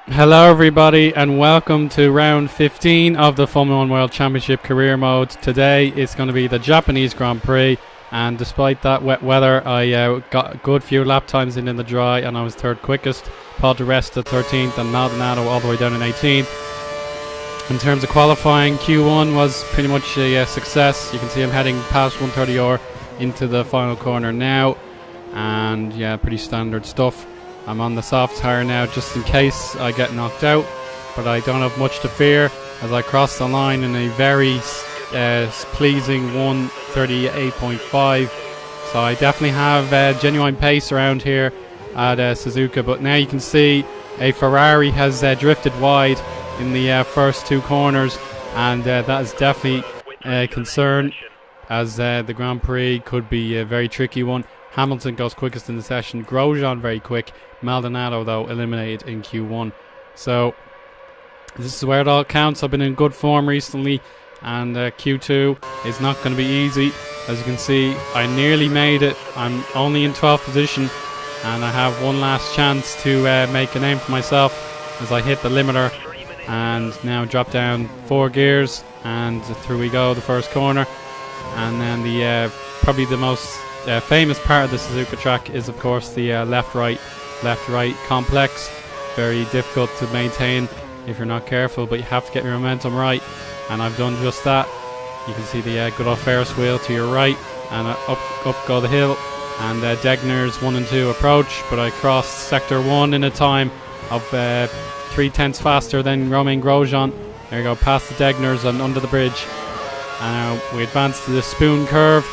Hello everybody and welcome to round 15 of the Formula 1 World Championship career mode. Today it's going to be the Japanese Grand Prix, and despite that wet weather I got a good few lap times in the dry and I was third quickest. Paul di Resta 13th and Maldonado all the way down in 18th. In terms of qualifying, Q1 was pretty much a success. You can see I'm heading past 130R into the final corner now, and yeah, pretty standard stuff. I'm on the soft tyre now just in case I get knocked out, but I don't have much to fear as I cross the line in a very pleasing 138.5. So I definitely have genuine pace around here at Suzuka. But now you can see a Ferrari has drifted wide in the first two corners, and that is definitely a concern, as the Grand Prix could be a very tricky one. Hamilton goes quickest in the session, Grosjean very quick, Maldonado though eliminated in Q1. So this is where it all counts. I've been in good form recently, and Q2 is not going to be easy. As you can see, I nearly made it. I'm only in 12th position and I have one last chance to make a name for myself as I hit the limiter and now drop down 4 gears, and through we go, the first corner. And then the probably the most famous part of the Suzuka track is of course the left-right complex. Very difficult to maintain if you're not careful, but you have to get your momentum right, and I've done just that. You can see the good old Ferris wheel to your right, and up go the hill, and Degner's 1 and 2 approach, but I crossed sector 1 in a time of 3/10 faster than Romain Grosjean. There you go, past the Degners and under the bridge. And we advance to the spoon curve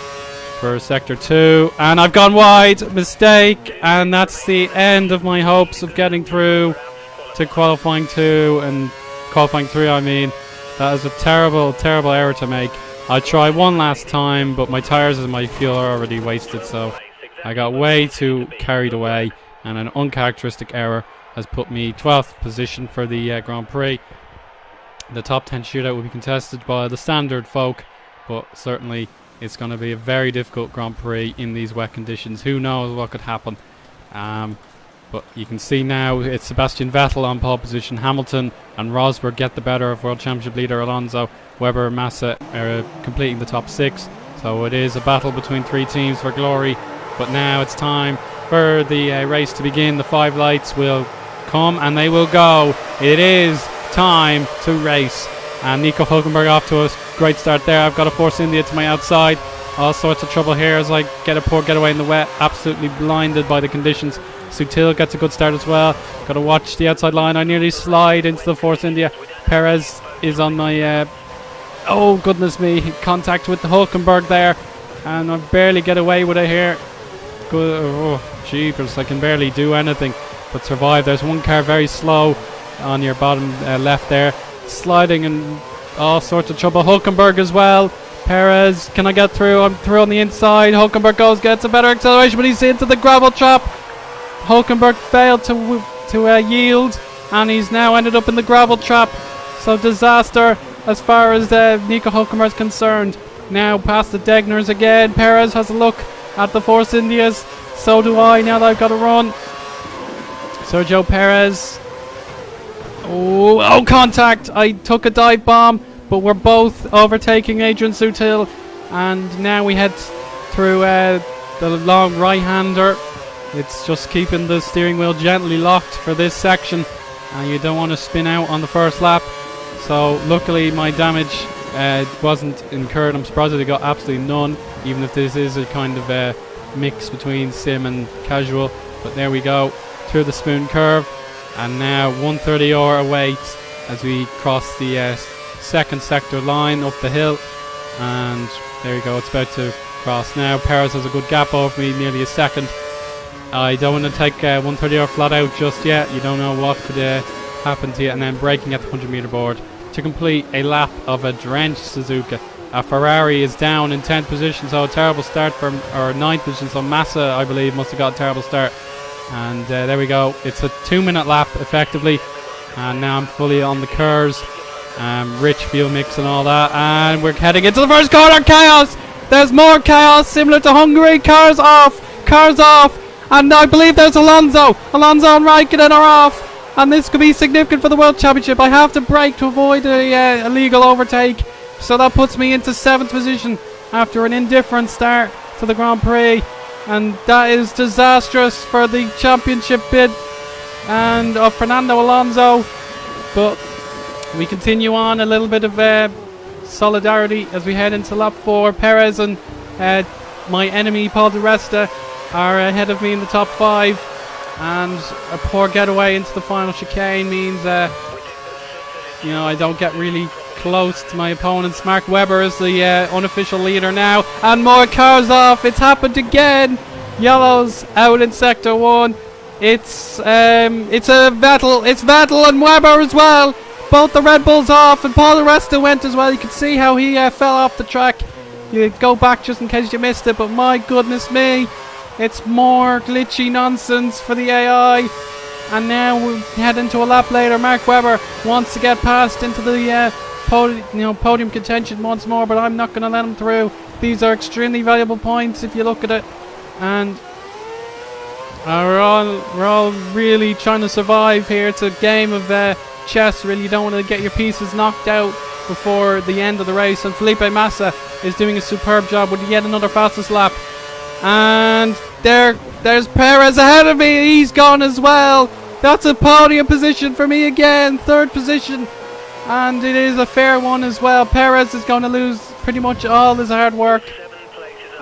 for sector 2, and I've gone wide, mistake, and that's the end of my hopes of getting through to qualifying 2 and qualifying 3. I mean, that is a terrible error to make. I'll try one last time, but my tyres and my fuel are already wasted, so I got way too carried away, and an uncharacteristic error has put me 12th position for the Grand Prix. The top 10 shootout will be contested by the standard folk, but certainly it's going to be a very difficult Grand Prix in these wet conditions. Who knows what could happen? But you can see now it's Sebastian Vettel on pole position. Hamilton and Rosberg get the better of World Championship leader Alonso. Webber and Massa are completing the top 6. So it is a battle between 3 teams for glory. But now it's time for the race to begin. The 5 lights will come and they will go. It is time to race. And Nico Hülkenberg off to a great start there. I've got a Force India to my outside. All sorts of trouble here as I get a poor getaway in the wet. Absolutely blinded by the conditions. Sutil gets a good start as well. Got to watch the outside line. I nearly slide into the Force India. Perez is on my... oh, goodness me. Contact with the Hülkenberg there. And I barely get away with it here. Good. Oh, jeepers. I can barely do anything but survive. There's one car very slow on your bottom left there, sliding and all sorts of trouble. Hülkenberg as well. Perez, can I get through? I'm through on the inside. Hülkenberg gets a better acceleration, but he's into the gravel trap. Hülkenberg failed to yield, and he's now ended up in the gravel trap. So disaster as far as Nico Hülkenberg is concerned. Now past the Degners again. Perez has a look at the Force Indias. So do I, now that I've got to run. Sergio Perez. Oh, contact! I took a dive bomb, but we're both overtaking Adrian Sutil, and now we head through the long right-hander. It's just keeping the steering wheel gently locked for this section, and you don't want to spin out on the first lap. So luckily my damage wasn't incurred. I'm surprised that I got absolutely none, even if this is a kind of a mix between sim and casual. But there we go, through the spoon curve. And now 130R awaits as we cross the second sector line up the hill, and there you go, it's about to cross now. Perez has a good gap over me, nearly a second. I don't want to take 130R flat out just yet. You don't know what could happen to you. And then braking at the 100 meter board to complete a lap of a drenched Suzuka. Ferrari is down in 10th position, so a terrible start for, or 9th position, so Massa I believe must have got a terrible start. And there we go, it's a 2-minute lap effectively, and now I'm fully on the curves, rich fuel mix and all that, and we're heading into the first corner. Chaos! There's more chaos similar to Hungary. Cars off, and I believe there's Alonso and Raikkonen are off. and this could be significant for the World Championship. I have to brake to avoid a illegal overtake, so that puts me into 7th position after an indifferent start to the Grand Prix, and that is disastrous for the championship bid and of Fernando Alonso. But we continue on, a little bit of solidarity as we head into lap 4. Perez and my enemy Paul di Resta are ahead of me in the top 5, and a poor getaway into the final chicane means I don't get really close to my opponents. Mark Webber is the unofficial leader now, and more cars off. It's happened again. Yellow's out in sector 1. It's a battle. It's Vettel and Webber as well. Both the Red Bulls off, and Paul di Resta went as well. You can see how he fell off the track. You go back just in case you missed it, but my goodness me, it's more glitchy nonsense for the AI. And now we head into a lap later. Mark Webber wants to get past into the podium contention once more, but I'm not going to let him through. These are extremely valuable points if you look at it, and we're all really trying to survive here. It's a game of chess, really. You don't want to get your pieces knocked out before the end of the race, and Felipe Massa is doing a superb job with yet another fastest lap. And there's Perez ahead of me. He's gone as well. That's a podium position for me again, 3rd position, and it is a fair one as well. Perez is going to lose pretty much all his hard work,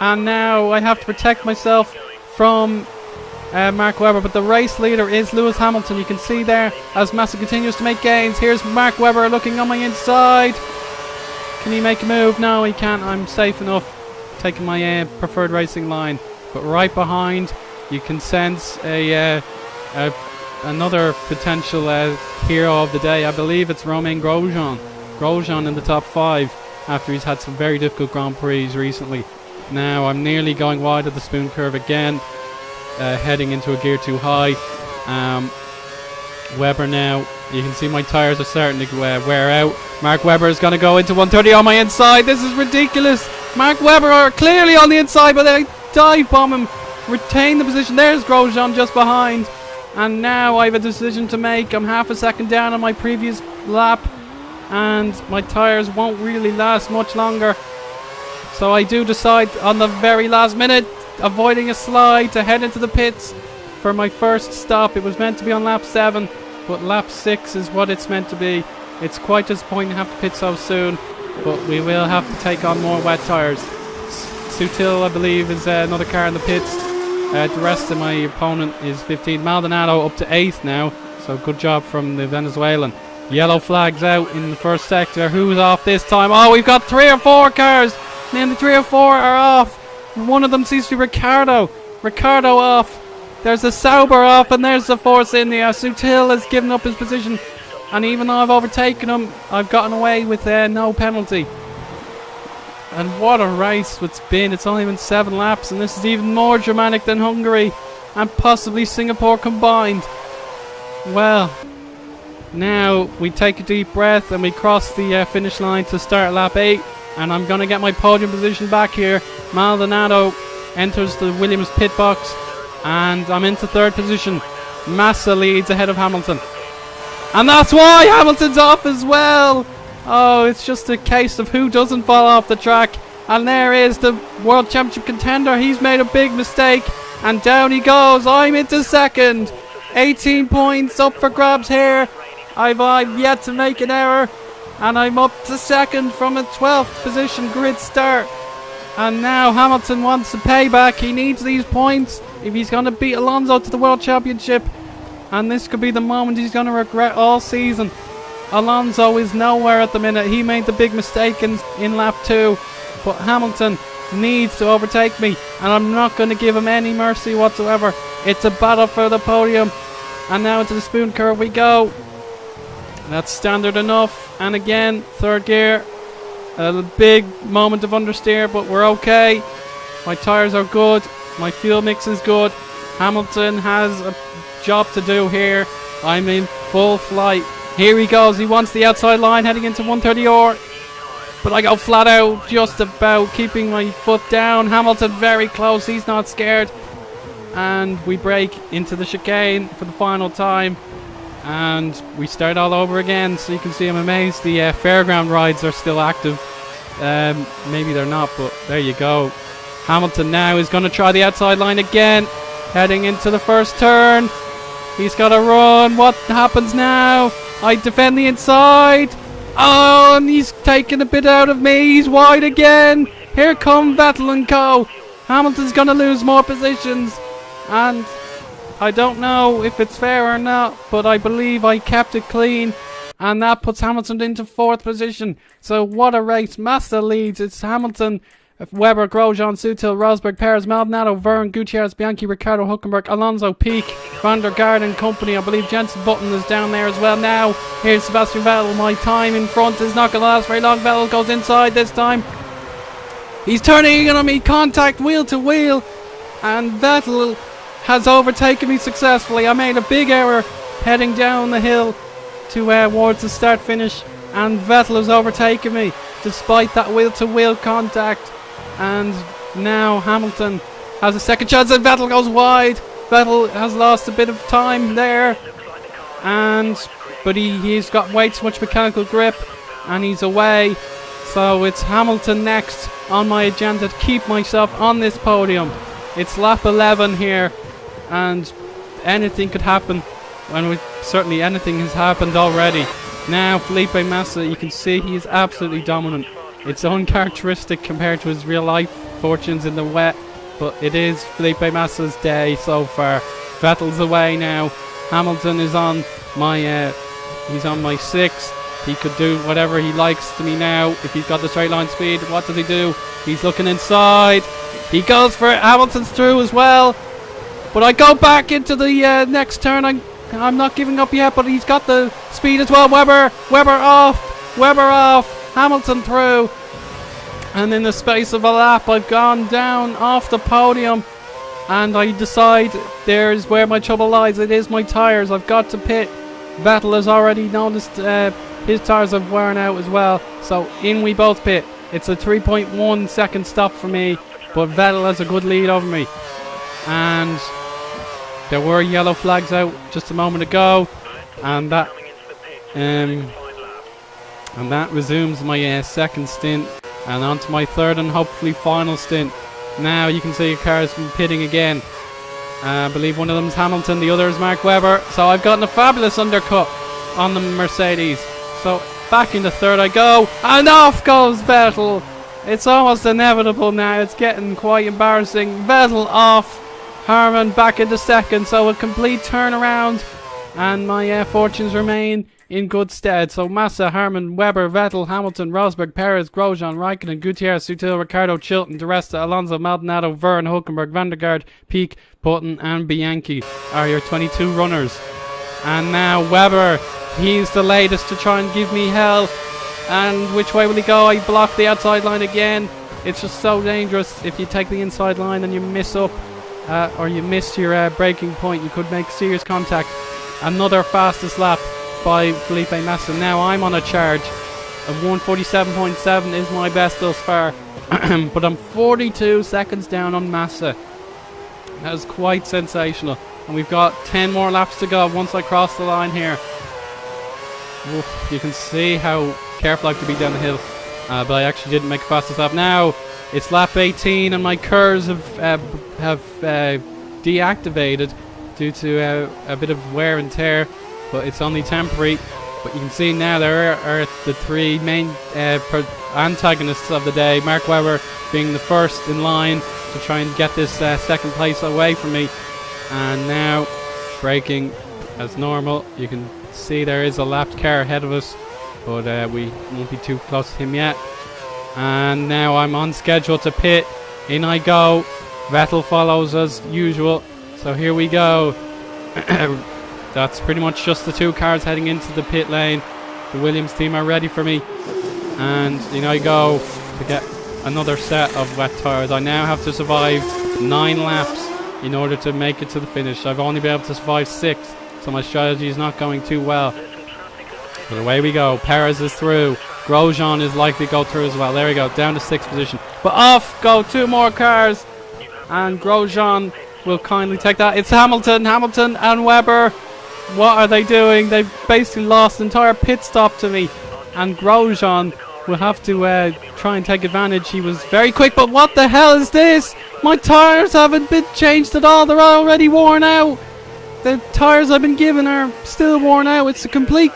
and now I have to protect myself from Mark Webber, but the race leader is Lewis Hamilton. You can see there as Massa continues to make gains. Here's Mark Webber looking on my inside. Can he make a move? No, he can't. I'm safe enough, taking my preferred racing line. But right behind, you can sense another potential hero of the day. I believe it's Romain Grosjean. Grosjean in the top 5 after he's had some very difficult Grand Prix recently. Now I'm nearly going wide of the spoon curve again. Heading into a gear too high. Webber now, you can see my tyres are starting to wear out. Mark Webber is going to go into 130 on my inside. This is ridiculous. Mark Webber are clearly on the inside, but they dive bomb him, retain the position. There's Grosjean just behind, and now I have a decision to make. I'm half a second down on my previous lap, and my tyres won't really last much longer, so I do decide on the very last minute, avoiding a slide, to head into the pits for my first stop. It was meant to be on lap 7, but lap 6 is what it's meant to be. It's quite disappointing to have to pit so soon, but we will have to take on more wet tyres. Sutil, I believe, is another car in the pits. The rest of my opponent is 15. Maldonado up to 8th now, so good job from the Venezuelan. Yellow flags out in the first sector. Who's off this time? Oh, we've got 3 or 4 cars. Then the 3 or 4 are off. One of them seems to be Ricardo. Ricardo off. There's a Sauber off, and there's the Force India. Sutil has given up his position, and even though I've overtaken him, I've gotten away with no penalty. And what a race it's been. It's only been 7 laps, and this is even more dramatic than Hungary and possibly Singapore combined. Well, now we take a deep breath and we cross the finish line to start lap 8, and I'm going to get my podium position back here. Maldonado enters the Williams pit box, and I'm into 3rd position. Massa leads ahead of Hamilton, and that's why Hamilton's off as well. Oh, it's just a case of who doesn't fall off the track. And there is the World Championship contender. He's made a big mistake, and down he goes. I'm into 2nd. 18 points up for grabs here. I've yet to make an error, and I'm up to 2nd from a 12th position grid start. And now Hamilton wants a payback. He needs these points if he's going to beat Alonso to the World Championship, and this could be the moment he's going to regret all season. Alonso is nowhere at the minute. He made the big mistake in lap 2, but Hamilton needs to overtake me, and I'm not going to give him any mercy whatsoever. It's a battle for the podium, and now into the spoon curve we go. That's standard enough, and again, 3rd gear. A big moment of understeer, but we're okay. My tyres are good. My fuel mix is good. Hamilton has a job to do here. I'm in full flight. Here he goes. He wants the outside line heading into 130R. But I go flat out, just about keeping my foot down. Hamilton very close. He's not scared. And we break into the chicane for the final time. and we start all over again. So you can see I'm amazed the fairground rides are still active. Maybe they're not, but there you go. Hamilton now is going to try the outside line again, heading into the first turn. He's got to run. What happens now? I defend the inside. Oh, and he's taken a bit out of me. He's wide again. Here come Vettel and co. Hamilton's going to lose more positions, and I don't know if it's fair or not, but I believe I kept it clean, and that puts Hamilton into 4th position. So what a race. Massa leads. It's Hamilton, Webber, Grosjean, Sutil, Rosberg, Perez, Maldonado, Verne, Gutierrez, Bianchi, Ricciardo, Hülkenberg, Alonso, Peak, Van der Garde and company. I believe Jensen Button is down there as well. Now here's Sebastian Vettel. My time in front is not going to last very long. Vettel goes inside this time. He's turning on me, contact wheel to wheel, and Vettel has overtaken me successfully. I made a big error heading down the hill towards the start finish, and Vettel has overtaken me despite that wheel to wheel contact. And now Hamilton has a second chance, and Vettel goes wide. Vettel has lost a bit of time there, but he's got way too much mechanical grip, and he's away. So it's Hamilton next on my agenda to keep myself on this podium. It's lap 11 here, and anything could happen, and certainly anything has happened already. Now Felipe Massa, you can see he is absolutely dominant. It's uncharacteristic compared to his real life fortunes in the wet, but it is Felipe Massa's day so far. Vettel's away now. Hamilton is on my he's on my 6th. He could do whatever he likes to me now. If he's got the straight line speed, what does he do? He's looking inside. He goes for it. Hamilton's through as well. But I go back into the next turn. I'm not giving up yet, but he's got the speed as well. Webber off. Hamilton through. And in the space of a lap, I've gone down off the podium. And I decide there's where my trouble lies. It is my tyres. I've got to pit. Vettel has already noticed his tyres have worn out as well. So in we both pit. It's a 3.1 second stop for me, but Vettel has a good lead over me. And there were yellow flags out just a moment ago, and that resumes my second stint, and on to my third and hopefully final stint. Now you can see your cars pitting again. I believe one of them is Hamilton, the other is Mark Webber. So I've gotten a fabulous undercut on the Mercedes. So back into third I go, and off goes Vettel. It's almost inevitable now. It's getting quite embarrassing. Vettel off. Harman back into second. So a complete turnaround, and my fortunes remain in good stead. So Massa, Harman, Webber, Vettel, Hamilton, Rosberg, Perez, Grosjean, Raikkonen, Gutierrez, Sutil, Ricciardo, Chilton, Di Resta, Alonso, Maldonado, Verne, Hülkenberg, Van der Garde, Peak, Button and Bianchi are your 22 runners. And now Webber, he's the latest to try and give me hell. And which way will he go? I block the outside line again. It's just so dangerous. If you take the inside line and you miss up, or you miss your braking point, you could make serious contact. Another fastest lap by Felipe Massa. Now I'm on a charge of 147.7 is my best thus far. But I'm 42 seconds down on Massa. That is quite sensational. And we've got 10 more laps to go once I cross the line here. Oof, you can see how careful I have to be down the hill. But I actually didn't make a fastest lap. Now it's lap 18 and my curves have deactivated due to a bit of wear and tear. But it's only temporary. But you can see now there are the three main antagonists of the day. Mark Webber being the first in line to try and get this second place away from me. And now braking as normal. You can see there is a lapped car ahead of us, but we won't be too close to him yet. And now I'm on schedule to pit. In I go. Vettel follows as usual. So here we go. That's pretty much just the two cars heading into the pit lane. The Williams team are ready for me. And in I go to get another set of wet tyres. I now have to survive 9 laps in order to make it to the finish. I've only been able to survive 6, so my strategy is not going too well. But away we go. Perez is through. Grosjean is likely to go through as well. There we go, down to 6th position. But off go 2 more cars. And Grosjean will kindly take that. It's Hamilton and Webber. What are they doing? They've basically lost an entire pit stop to me. And Grosjean will have to try and take advantage. He was very quick, but what the hell is this? My tyres haven't been changed at all. They're already worn out. The tyres I've been given are still worn out. It's a complete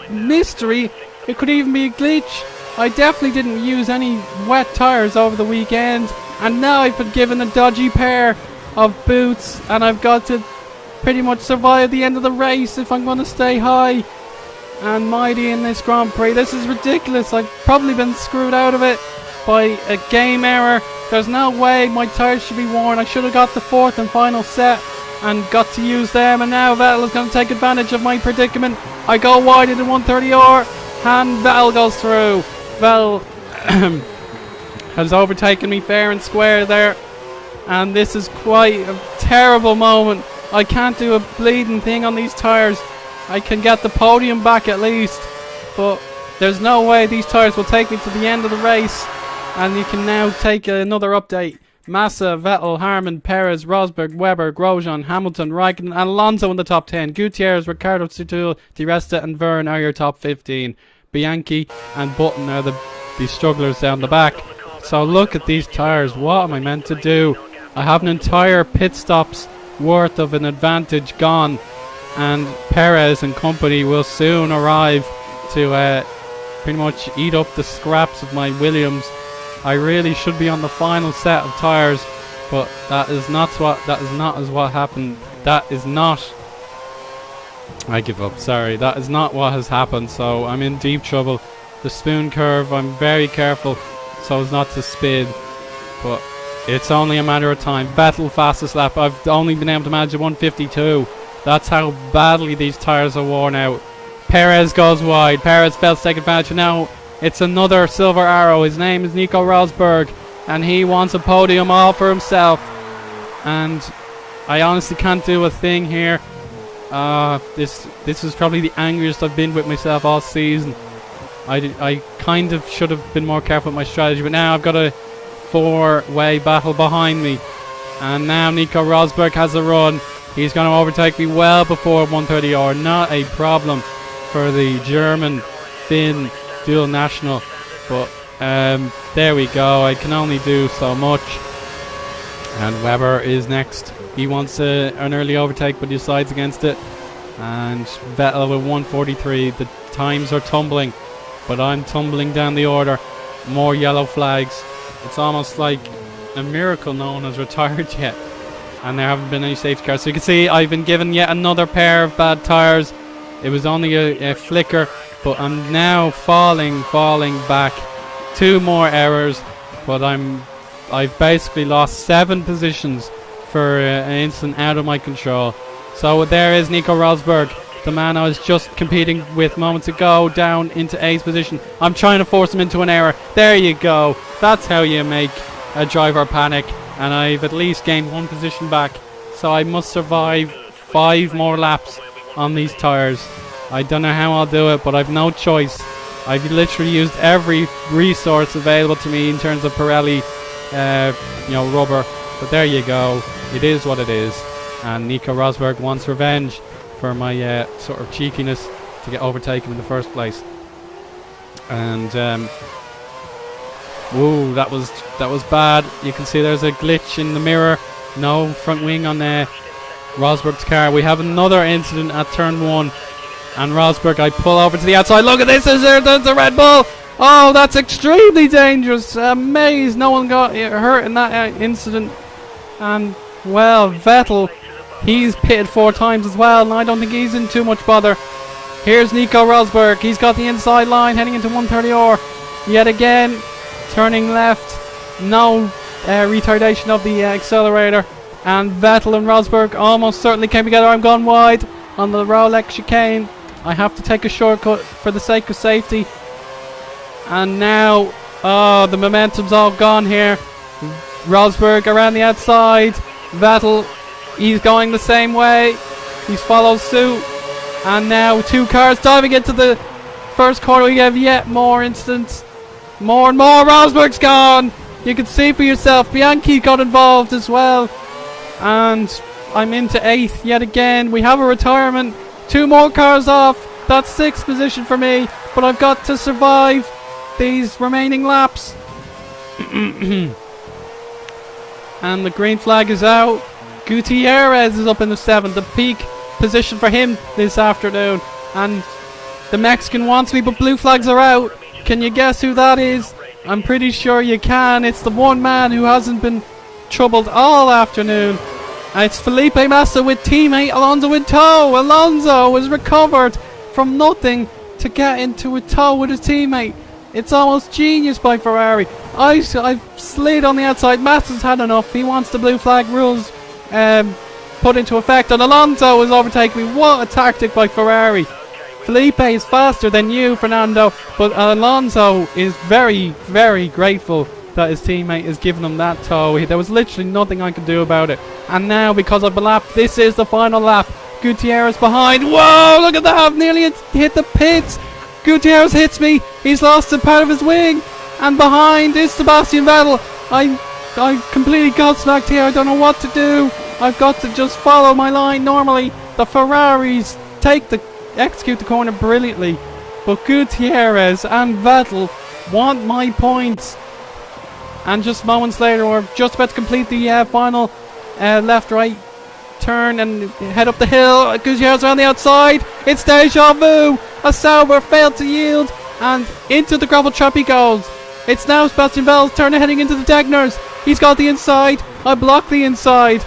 mystery. It could even be a glitch. I definitely didn't use any wet tyres over the weekend. And now I've been given a dodgy pair of boots. And I've got to pretty much survive the end of the race if I'm going to stay high and mighty in this Grand Prix. This is ridiculous. I've probably been screwed out of it by a game error. There's no way my tyres should be worn. I should have got the fourth and final set and got to use them. And now Vettel is going to take advantage of my predicament. I go wide into 130R and Vettel goes through. Vettel has overtaken me fair and square there. And this is quite a terrible moment. I can't do a bleeding thing on these tyres. I can get the podium back at least, but there's no way these tyres will take me to the end of the race. And you can now take another update. Massa, Vettel, Harman, Perez, Rosberg, Webber, Grosjean, Hamilton, Raikkonen and Alonso in the top 10. Gutierrez, Ricciardo, Sutil, Di Resta and Verne are your top 15. Bianchi and Button are the strugglers down the back. So look at these tyres. What am I meant to do? I have an entire pit stop's worth of an advantage gone. And Perez and company will soon arrive to pretty much eat up the scraps of my Williams. I really should be on the final set of tyres, but that is not what happened. That is not. I give up. Sorry, that is not what has happened. So I'm in deep trouble. The spoon curve, I'm very careful so as not to spin, but it's only a matter of time. Vettel fastest lap. I've only been able to manage a 152. That's how badly these tyres are worn out. Perez goes wide. Perez fails to take advantage. Now it's another silver arrow. His name is Nico Rosberg, and he wants a podium all for himself. And I honestly can't do a thing here. This is probably the angriest I've been with myself all season. I kind of should have been more careful with my strategy, but now I've got a four-way battle behind me. And now Nico Rosberg has a run. He's going to overtake me well before 130R. Not a problem for the German Finn dual national. But there we go. I can only do so much. And Webber is next. He wants an early overtake, but he decides against it. And Vettel with 143. The times are tumbling, but I'm tumbling down the order. More yellow flags. It's almost like a miracle no one has retired yet. And there haven't been any safety cars. So you can see I've been given yet another pair of bad tyres. It was only a flicker, but I'm now falling back. Two more errors, but I've basically lost 7 positions for an instant out of my control. So there is Nico Rosberg, the man I was just competing with moments ago, down into 8th position. I'm trying to force him into an error. There you go. That's how you make a driver panic. And I've at least gained 1 position back. So I must survive 5 more laps on these tyres. I don't know how I'll do it, but I've no choice. I've literally used every resource available to me in terms of Pirelli, rubber. But there you go. It is what it is. And Nico Rosberg wants revenge for my sort of cheekiness to get overtaken in the first place. And whoa, that was bad. You can see there's a glitch in the mirror. No front wing on Rosberg's car. We have another incident at turn 1. And Rosberg, I pull over to the outside. Look at this, there's the Red Bull. Oh, that's extremely dangerous. Amazed no one got hurt in that incident. And, well, Vettel, he's pitted 4 times as well, and I don't think he's in too much bother. Here's Nico Rosberg. He's got the inside line heading into 130R. Yet again, turning left. No retardation of the accelerator. And Vettel and Rosberg almost certainly came together. I'm gone wide on the Rolex chicane. I have to take a shortcut for the sake of safety. And now, the momentum's all gone here. Rosberg around the outside. Vettel, he's going the same way. He follows suit. And now 2 cars diving into the first corner. We have yet more incidents. More and more. Rosberg's gone. You can see for yourself. Bianchi got involved as well. And I'm into 8th yet again. We have a retirement. 2 more cars off. That's 6th position for me, but I've got to survive these remaining laps. And the green flag is out. Gutierrez is up in the 7th, the peak position for him this afternoon. And the Mexican wants me, but blue flags are out. Can you guess who that is? I'm pretty sure you can. It's the one man who hasn't been troubled all afternoon. It's Felipe Massa with teammate Alonso in tow. Alonso has recovered from nothing to get into a tow with his teammate. It's almost genius by Ferrari. I've slid on the outside. Massa's had enough. He wants the blue flag rules put into effect, and Alonso is overtaking me. What a tactic by Ferrari. Felipe is faster than you, Fernando, but Alonso is very, very grateful that his teammate is giving him that tow. There was literally nothing I could do about it. And now, because I've been lapped, this is the final lap. Gutierrez behind. Whoa, look at that. I've nearly hit the pits. Gutierrez hits me. He's lost a part of his wing. And behind is Sebastian Vettel. I completely gobsmacked here. I don't know what to do. I've got to just follow my line. Normally, the Ferraris execute the corner brilliantly. But Gutierrez and Vettel want my points. And just moments later, we're just about to complete the final left-right turn and head up the hill. Gutierrez around the outside. It's deja vu. A Sauber failed to yield, and into the gravel trap he goes. It's now Sebastian Vettel's turn, heading into the Degners. He's got the inside. I blocked the inside.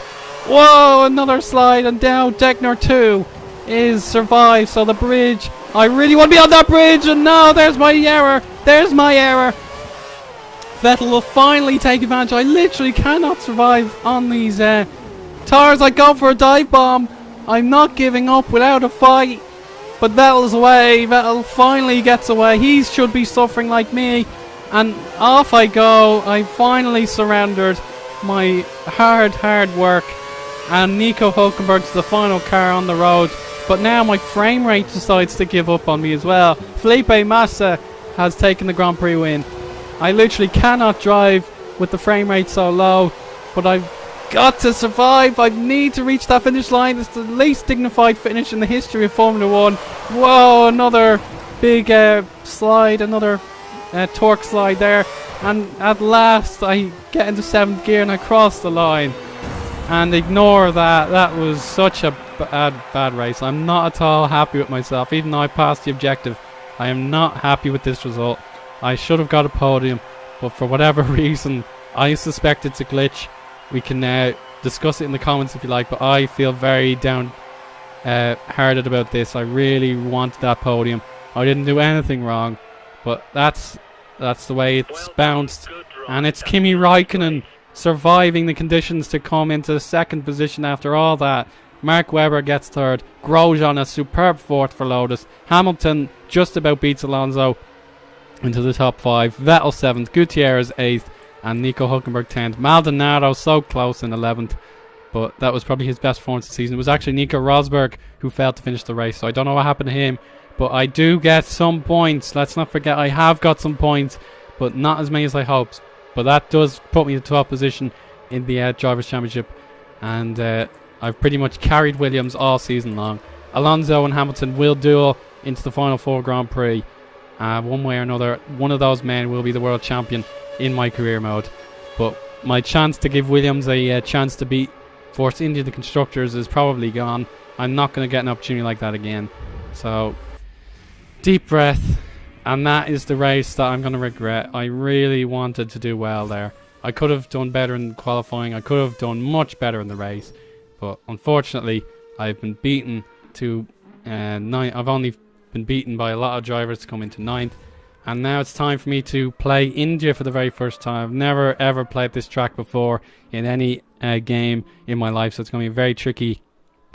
Whoa, another slide, and now Degner 2 is survived. So the bridge, I really want to be on that bridge, and no, there's my error. There's my error. Vettel will finally take advantage. I literally cannot survive on these tires. I go for a dive bomb. I'm not giving up without a fight. But Vettel's away. Vettel finally gets away. He should be suffering like me. And off I go. I finally surrendered my hard work. And Nico Hülkenberg's the final car on the road. But now my frame rate decides to give up on me as well. Felipe Massa has taken the Grand Prix win. I literally cannot drive with the frame rate so low, but I've got to survive. I need to reach that finish line. It's the least dignified finish in the history of Formula 1. Whoa, another big slide, another torque slide there. And at last I get into 7th gear and I cross the line. And ignore that. That was such a bad race. I'm not at all happy with myself. Even though I passed the objective, I am not happy with this result. I should have got a podium, but for whatever reason, I suspect it's a glitch. We can discuss it in the comments if you like, but I feel very downhearted about this. I really wanted that podium. I didn't do anything wrong, but that's the way it's bounced. And it's Kimi Raikkonen surviving the conditions to come into the 2nd position after all that. Mark Webber gets 3rd. Grosjean a superb 4th for Lotus. Hamilton just about beats Alonso into the top 5. Vettel 7th, Gutierrez 8th, and Nico Hülkenberg 10th. Maldonado so close in 11th, but that was probably his best performance this season. It was actually Nico Rosberg who failed to finish the race, so I don't know what happened to him, but I do get some points. Let's not forget I have got some points, but not as many as I hoped. But that does put me in 12th position in the Drivers' Championship, and I've pretty much carried Williams all season long. Alonso and Hamilton will duel into the final 4 Grand Prix. One way or another, one of those men will be the world champion in my career mode. But my chance to give Williams a chance to beat Force India the Constructors is probably gone. I'm not going to get an opportunity like that again. So, deep breath. And that is the race that I'm going to regret. I really wanted to do well there. I could have done better in qualifying. I could have done much better in the race. But unfortunately, I've been beaten to 9. I've only been beaten by a lot of drivers to come into 9th, and now it's time for me to play India for the very first time. I've never ever played this track before in any game in my life, so it's going to be a very tricky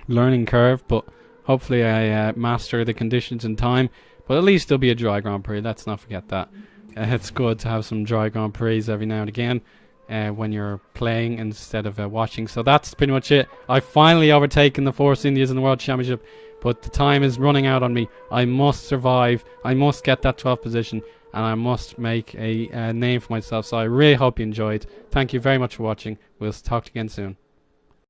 learning curve, but hopefully I master the conditions in time. But at least there'll be a dry Grand Prix, let's not forget that. It's good to have some dry Grand Prix every now and again when you're playing instead of watching. So that's pretty much it. I've finally overtaken the Force Indias in the World Championship, but the time is running out on me. I must survive. I must get that 12th position, and I must make a name for myself. So I really hope you enjoyed. Thank you very much for watching. We'll talk again soon.